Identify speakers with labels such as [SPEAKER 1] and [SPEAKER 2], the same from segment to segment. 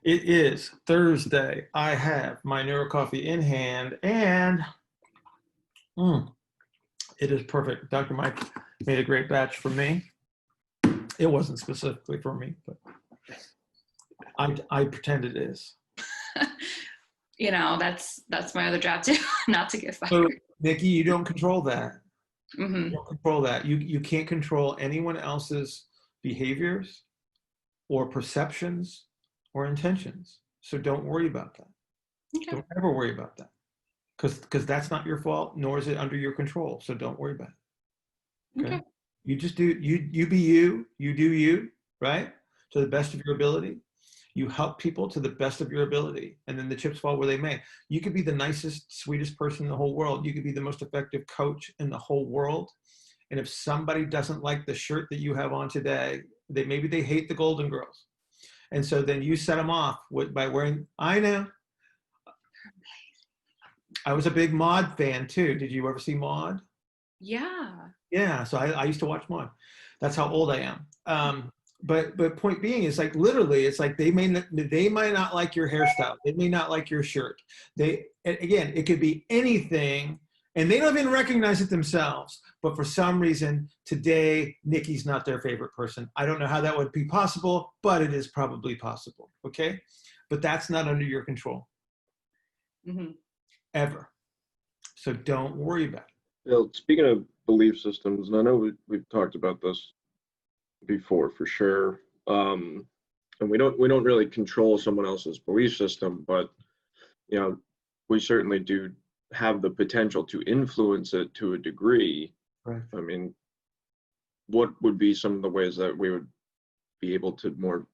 [SPEAKER 1] It is Thursday. I have my Neuro Coffee in hand, and mm, it is perfect. Dr. Mike made a great batch for me. It wasn't specifically for me, but I pretend it is.
[SPEAKER 2] You know, that's my other job too, not to get fired.
[SPEAKER 1] So, Nikki, you don't control that.
[SPEAKER 2] Mm-hmm.
[SPEAKER 1] You don't control that. You can't control anyone else's behaviors or perceptions or intentions. So don't worry about that.
[SPEAKER 2] Okay.
[SPEAKER 1] Don't ever worry about that. Because that's not your fault, nor is it under your control. So don't worry about it. Okay. You just do you be you do you, right? To the best of your ability. You help people to the best of your ability, and then the chips fall where they may. You could be the nicest, sweetest person in the whole world. You could be the most effective coach in the whole world. And if somebody doesn't like the shirt that you have on today, maybe they hate the Golden Girls. And so then you set them off by wearing, I know. I was a big Maude fan too. Did you ever see Maude?
[SPEAKER 2] Yeah.
[SPEAKER 1] Yeah, so I used to watch Maude. That's how old I am. But point being is, like, literally, it's like they might not like your hairstyle. They may not like your shirt. Again, it could be anything, and they don't even recognize it themselves. But for some reason, today, Nikki's not their favorite person. I don't know how that would be possible, but it is probably possible, okay? But that's not under your control.
[SPEAKER 2] Mm-hmm.
[SPEAKER 1] Ever. So don't worry about it.
[SPEAKER 3] Well, speaking of belief systems, and I know we've talked about this before for sure, and we don't really control someone else's belief system, but you know, we certainly do have the potential to influence it to a degree.
[SPEAKER 1] Right.
[SPEAKER 3] I mean, what would be some of the ways that we would be able to more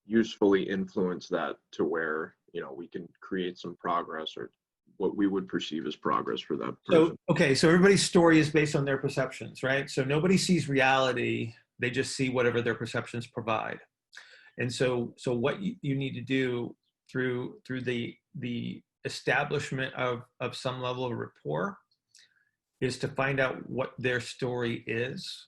[SPEAKER 3] usefully influence that to where, you know, we can create some progress, or what we would perceive as progress for that person?
[SPEAKER 1] So everybody's story is based on their perceptions, right? So nobody sees reality. They just see whatever their perceptions provide. And so what you need to do through the establishment of some level of rapport is to find out what their story is.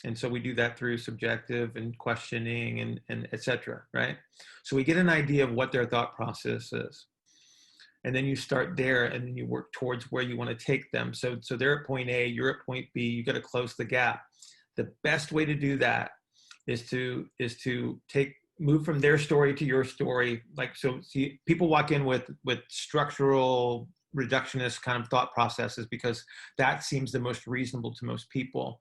[SPEAKER 1] And so we do that through subjective and questioning and et cetera, right? So we get an idea of what their thought process is. And then you start there, and then you work towards where you want to take them. So they're at point A, you're at point B, you got to close the gap. The best way to do that is to move from their story to your story. Like, so see, people walk in with structural reductionist kind of thought processes because that seems the most reasonable to most people.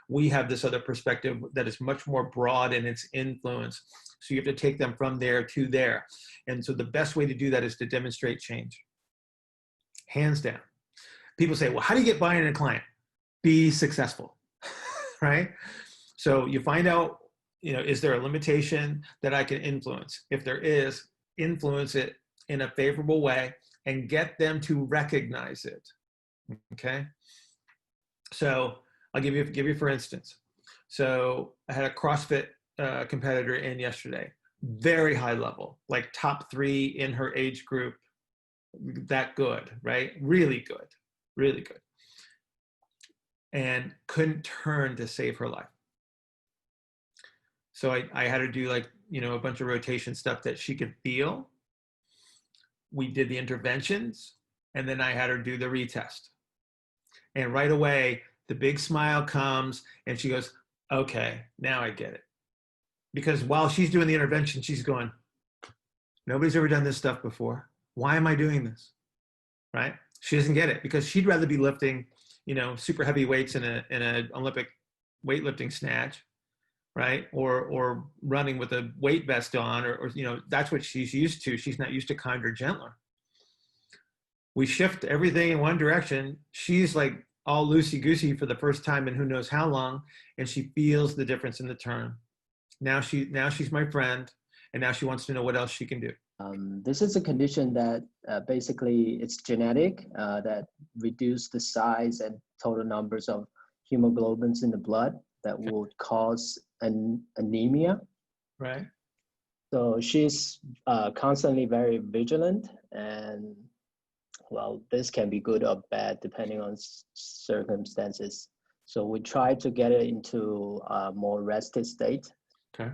[SPEAKER 1] We have this other perspective that is much more broad in its influence. So you have to take them from there to there. And so the best way to do that is to demonstrate change. Hands down. People say, well, how do you get buy-in in a client? Be successful, right? So you find out, you know, is there a limitation that I can influence? If there is, influence it in a favorable way and get them to recognize it, okay? So I'll give you for instance. So I had a CrossFit competitor in yesterday, very high level, like top 3 in her age group, that good, right? Really good. And couldn't turn to save her life. So I had her do, like, you know, a bunch of rotation stuff that she could feel. We did the interventions, and then I had her do the retest. And right away, the big smile comes, and she goes, okay, now I get it. Because while she's doing the intervention, she's going, nobody's ever done this stuff before. Why am I doing this? Right? She doesn't get it because she'd rather be lifting, you know, super heavy weights in an Olympic weightlifting snatch, right? Or running with a weight vest on, or, you know, that's what she's used to. She's not used to kinder, gentler. We shift everything in one direction. She's like all loosey-goosey for the first time in who knows how long, and she feels the difference in the turn. Now she's my friend, and now she wants to know what else she can do.
[SPEAKER 4] This is a condition that basically it's genetic, that reduce the size and total numbers of hemoglobins in the blood that would cause an anemia.
[SPEAKER 1] Right.
[SPEAKER 4] So she's constantly very vigilant, and well, this can be good or bad depending on circumstances. So we try to get it into a more rested state.
[SPEAKER 1] Okay.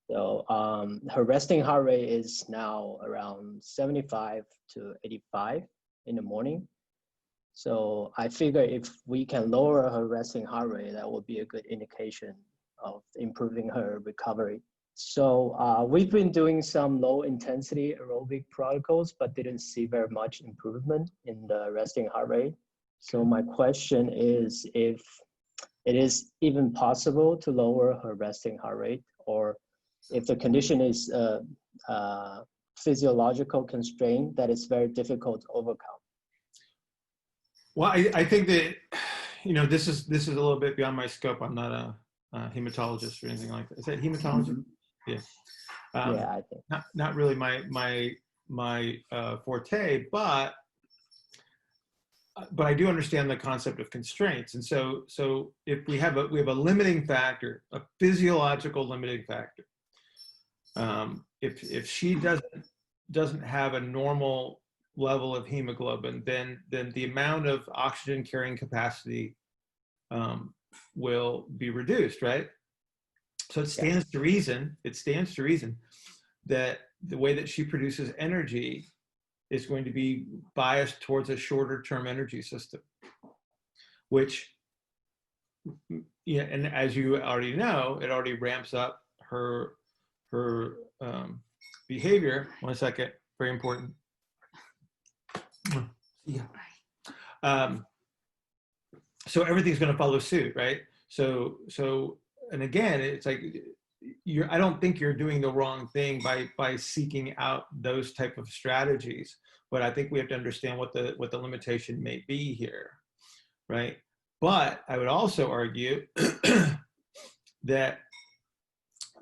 [SPEAKER 4] So her resting heart rate is now around 75 to 85 in the morning. So I figure if we can lower her resting heart rate, that would be a good indication of improving her recovery. So we've been doing some low intensity aerobic protocols, but didn't see very much improvement in the resting heart rate. So my question is if it is even possible to lower her resting heart rate, or if the condition is a physiological constraint that is very difficult to overcome.
[SPEAKER 1] Well, I think that, this is a little bit beyond my scope. I'm not a hematologist or anything like that. Is that hematology?
[SPEAKER 4] Mm-hmm.
[SPEAKER 1] Yeah.
[SPEAKER 4] Yeah, I think.
[SPEAKER 1] Not really my forte, but I do understand the concept of constraints. And so if we have a limiting factor, a physiological limiting factor, if she doesn't have a normal level of hemoglobin, then the amount of oxygen carrying capacity will be reduced, right? So it stands to reason that the way that she produces energy is going to be biased towards a shorter term energy system, which, and as you already know, it already ramps up her behavior. 1 second, very important. Yeah. So everything's going to follow suit, right? So, and again, it's like I don't think you're doing the wrong thing by seeking out those type of strategies, but I think we have to understand what the limitation may be here, right? But I would also argue that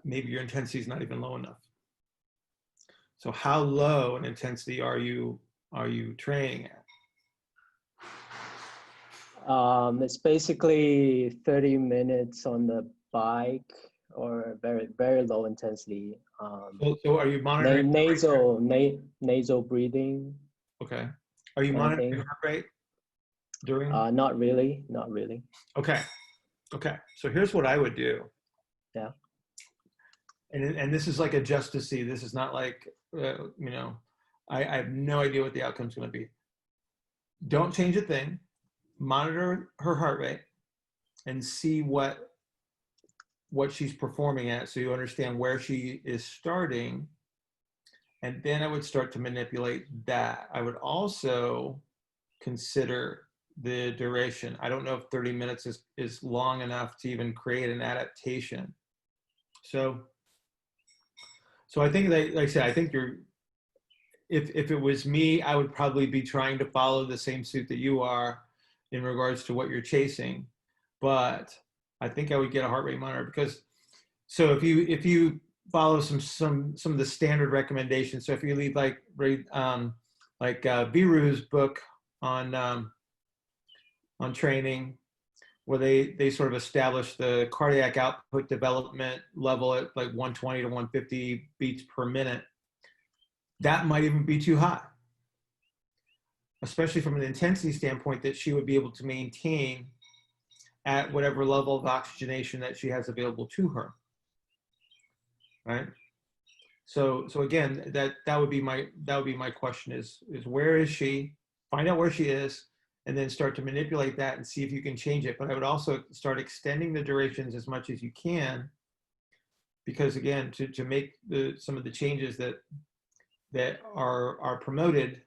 [SPEAKER 1] maybe your intensity is not even low enough. So how low an intensity are you training at?
[SPEAKER 4] It's basically 30 minutes on the bike, or very, very low intensity.
[SPEAKER 1] So are you monitoring
[SPEAKER 4] nasal breathing?
[SPEAKER 1] Okay. Are you monitoring heart rate during?
[SPEAKER 4] Not really.
[SPEAKER 1] Okay. So here's what I would do.
[SPEAKER 4] Yeah.
[SPEAKER 1] And this is like a just to see. This is not like I have no idea what the outcome's going to be. Don't change a thing. Monitor her heart rate and see what she's performing at, so you understand where she is starting, and then I would start to manipulate that. I would also consider the duration. I don't know if 30 minutes is long enough to even create an adaptation. So I think, like I said, I think if it was me, I would probably be trying to follow the same suit that you are in regards to what you're chasing. But I think I would get a heart rate monitor, because so if you follow some of the standard recommendations, so if you read like Biru's book on training, where they sort of establish the cardiac output development level at like 120 to 150 beats per minute, that might even be too high, especially from an intensity standpoint that she would be able to maintain at whatever level of oxygenation that she has available to her, right? So again, that would be my question is where is she? Find out where she is, and then start to manipulate that and see if you can change it. But I would also start extending the durations as much as you can, because again, to make some of the changes that are promoted,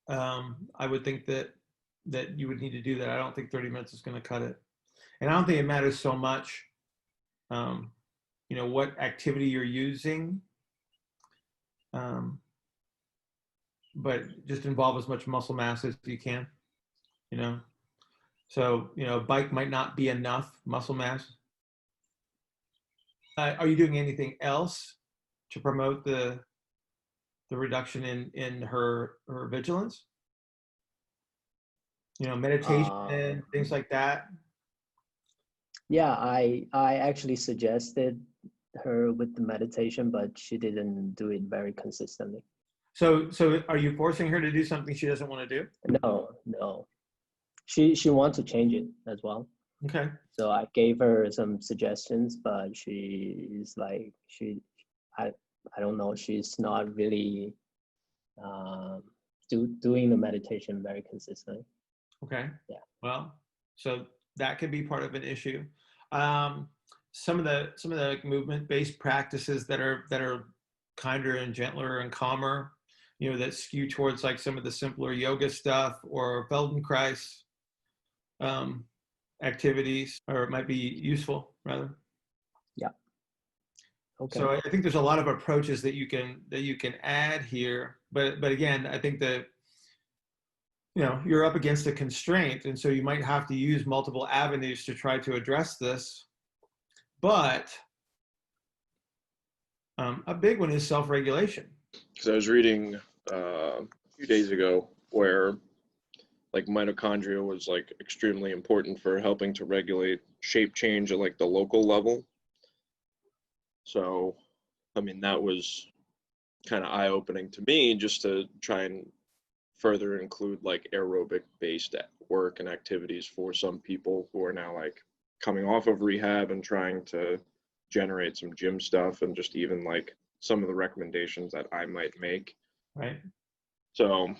[SPEAKER 1] I would think that you would need to do that. I don't think 30 minutes is going to cut it. And I don't think it matters so much, what activity you're using, but just involve as much muscle mass as you can, So, a bike might not be enough muscle mass. Are you doing anything else to promote the reduction in her vigilance? Meditation, things like that.
[SPEAKER 4] Yeah, I actually suggested her with the meditation, but she didn't do it very consistently.
[SPEAKER 1] So are you forcing her to do something she doesn't want to do?
[SPEAKER 4] No. She wants to change it as well.
[SPEAKER 1] Okay.
[SPEAKER 4] So I gave her some suggestions, but she's like, I, I don't know, she's not really doing the meditation very consistently.
[SPEAKER 1] Okay.
[SPEAKER 4] Yeah.
[SPEAKER 1] Well, so that could be part of an issue. Some of the movement-based practices that are kinder and gentler and calmer, you know, that skew towards like some of the simpler yoga stuff or Feldenkrais activities, or it might be useful rather.
[SPEAKER 4] Yeah. Okay.
[SPEAKER 1] So I think there's a lot of approaches that you can add here, but again, I think that, you know, you're up against a constraint, and so you might have to use multiple avenues to try to address this. But a big one is self-regulation.
[SPEAKER 3] Because I was reading a few days ago where like mitochondria was like extremely important for helping to regulate shape change at like the local level. So, I mean, that was kind of eye-opening to me, just to try and further include like aerobic based work and activities for some people who are now like coming off of rehab and trying to generate some gym stuff, and just even like some of the recommendations that I might make.
[SPEAKER 1] Right.
[SPEAKER 3] So,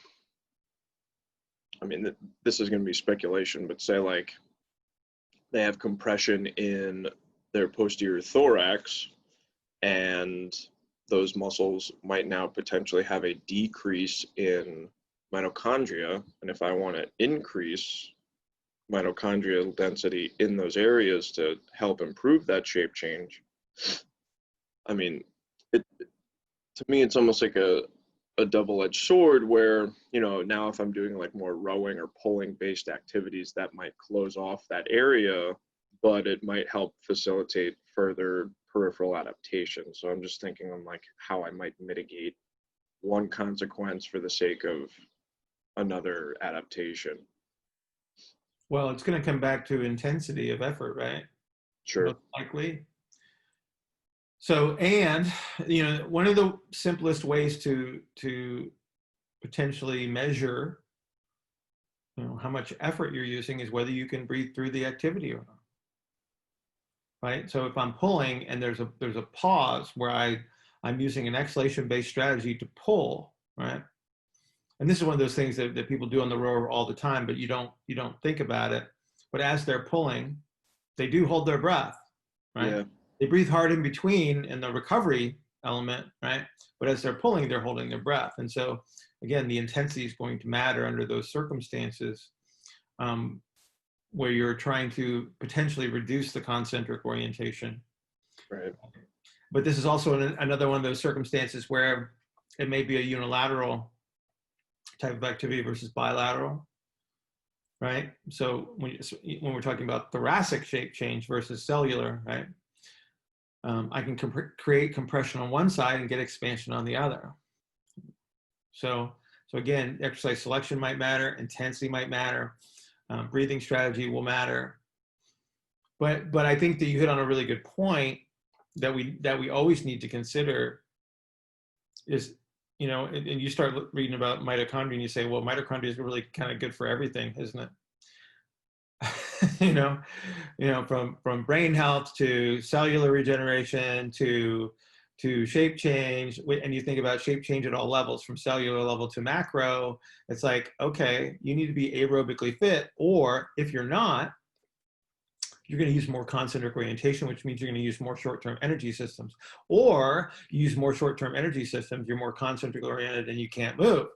[SPEAKER 3] I mean, this is going to be speculation, but say like they have compression in their posterior thorax, and those muscles might now potentially have a decrease in mitochondria. And if I want to increase mitochondrial density in those areas to help improve that shape change, I mean, to me, it's almost like a double-edged sword where, you know, now if I'm doing like more rowing or pulling based activities, that might close off that area, but it might help facilitate further peripheral adaptation. So I'm just thinking on like how I might mitigate one consequence for the sake of another adaptation.
[SPEAKER 1] Well, it's going to come back to intensity of effort, right?
[SPEAKER 3] Sure.
[SPEAKER 1] Most likely. So, and you know, one of the simplest ways to potentially measure, you know, how much effort you're using is whether you can breathe through the activity or not. Right. So if I'm pulling and there's a pause where I'm using an exhalation-based strategy to pull, right? And this is one of those things that people do on the rower all the time, but you don't think about it. But as they're pulling, they do hold their breath, right?
[SPEAKER 3] Yeah.
[SPEAKER 1] They breathe hard in between in the recovery element, right? But as they're pulling, they're holding their breath. And so again, the intensity is going to matter under those circumstances, where you're trying to potentially reduce the concentric orientation.
[SPEAKER 3] Right.
[SPEAKER 1] But this is also another one of those circumstances where it may be a unilateral type of activity versus bilateral, right? So when we're talking about thoracic shape change versus cellular, right? I can create compression on one side and get expansion on the other. So again, exercise selection might matter, intensity might matter, breathing strategy will matter. But I think that you hit on a really good point that we always need to consider is, you know, and you start reading about mitochondria and you say, well, mitochondria is really kind of good for everything, isn't it? you know, from brain health to cellular regeneration to shape change, and you think about shape change at all levels, from cellular level to macro. It's like, okay, you need to be aerobically fit, or if you're not, you're going to use more concentric orientation, which means you're going to use more short-term energy systems, or you use more short-term energy systems, you're more concentric oriented and you can't move.